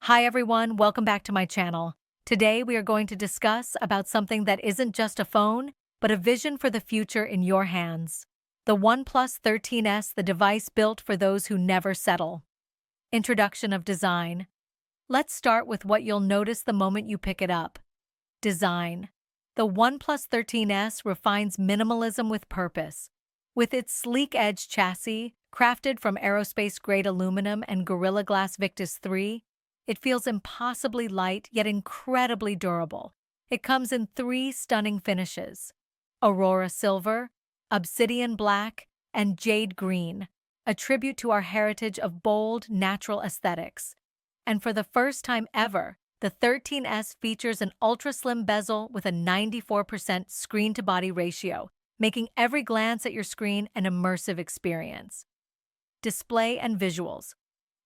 Hi everyone, welcome back to my channel. Today we are going to discuss about something that isn't just a phone, but a vision for the future in your hands. The OnePlus 13S, the device built for those who never settle. Introduction of design. Let's start with what you'll notice the moment you pick it up. Design. The OnePlus 13S refines minimalism with purpose. With its sleek-edge chassis, crafted from aerospace-grade aluminum and Gorilla Glass Victus 3, it feels impossibly light yet incredibly durable. It comes in three stunning finishes: Aurora Silver, Obsidian Black, and Jade Green, a tribute to our heritage of bold, natural aesthetics. And for the first time ever, the 13S features an ultra-slim bezel with a 94% screen-to-body ratio, making every glance at your screen an immersive experience. Display and visuals.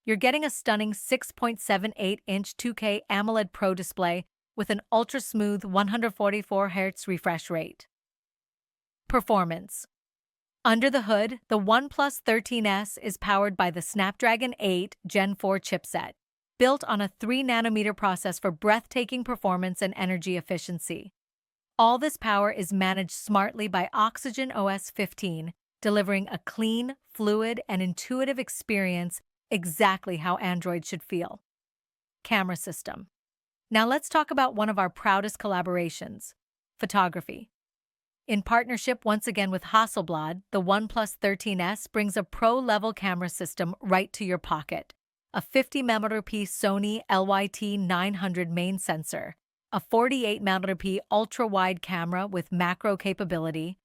You're getting a stunning 6.78-inch 2K AMOLED Pro display with an ultra-smooth 144 Hz refresh rate. Performance. Under the hood, the OnePlus 13S is powered by the Snapdragon 8 Gen 4 chipset, built on a 3nm process for breathtaking performance and energy efficiency. All this power is managed smartly by Oxygen OS 15, delivering a clean, fluid, and intuitive experience exactly how Android should feel. Camera system. Now let's talk about one of our proudest collaborations, photography. In partnership once again with Hasselblad, the OnePlus 13S brings a pro-level camera system right to your pocket. A 50-megapixel Sony LYT-900 main sensor, a 48-megapixel ultra-wide camera with macro capability,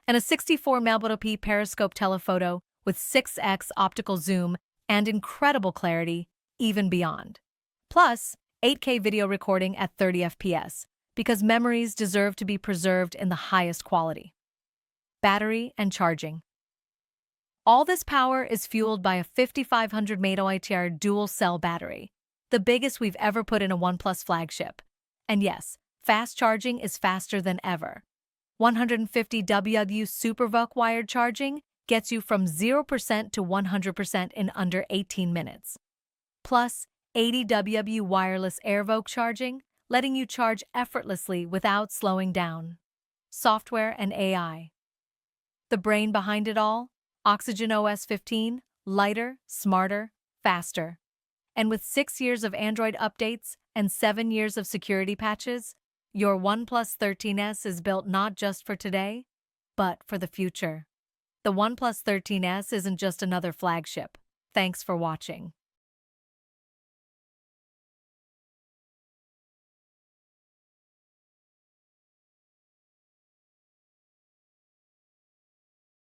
and a 64-megapixel periscope telephoto with 6x optical zoom and incredible clarity, even beyond. Plus, 8K video recording at 30 FPS, because memories deserve to be preserved in the highest quality. Battery and charging. All this power is fueled by a 5500 mAh dual-cell battery, the biggest we've ever put in a OnePlus flagship. And yes, fast charging is faster than ever. 150W SuperVOOC wired charging gets you from 0% to 100% in under 18 minutes. Plus, 80W wireless AirVOOC charging, letting you charge effortlessly without slowing down. Software and AI. The brain behind it all? Oxygen OS 15, lighter, smarter, faster. And with 6 years of Android updates and 7 years of security patches, your OnePlus 13S is built not just for today, but for the future. The OnePlus 13S isn't just another flagship. Thanks for watching.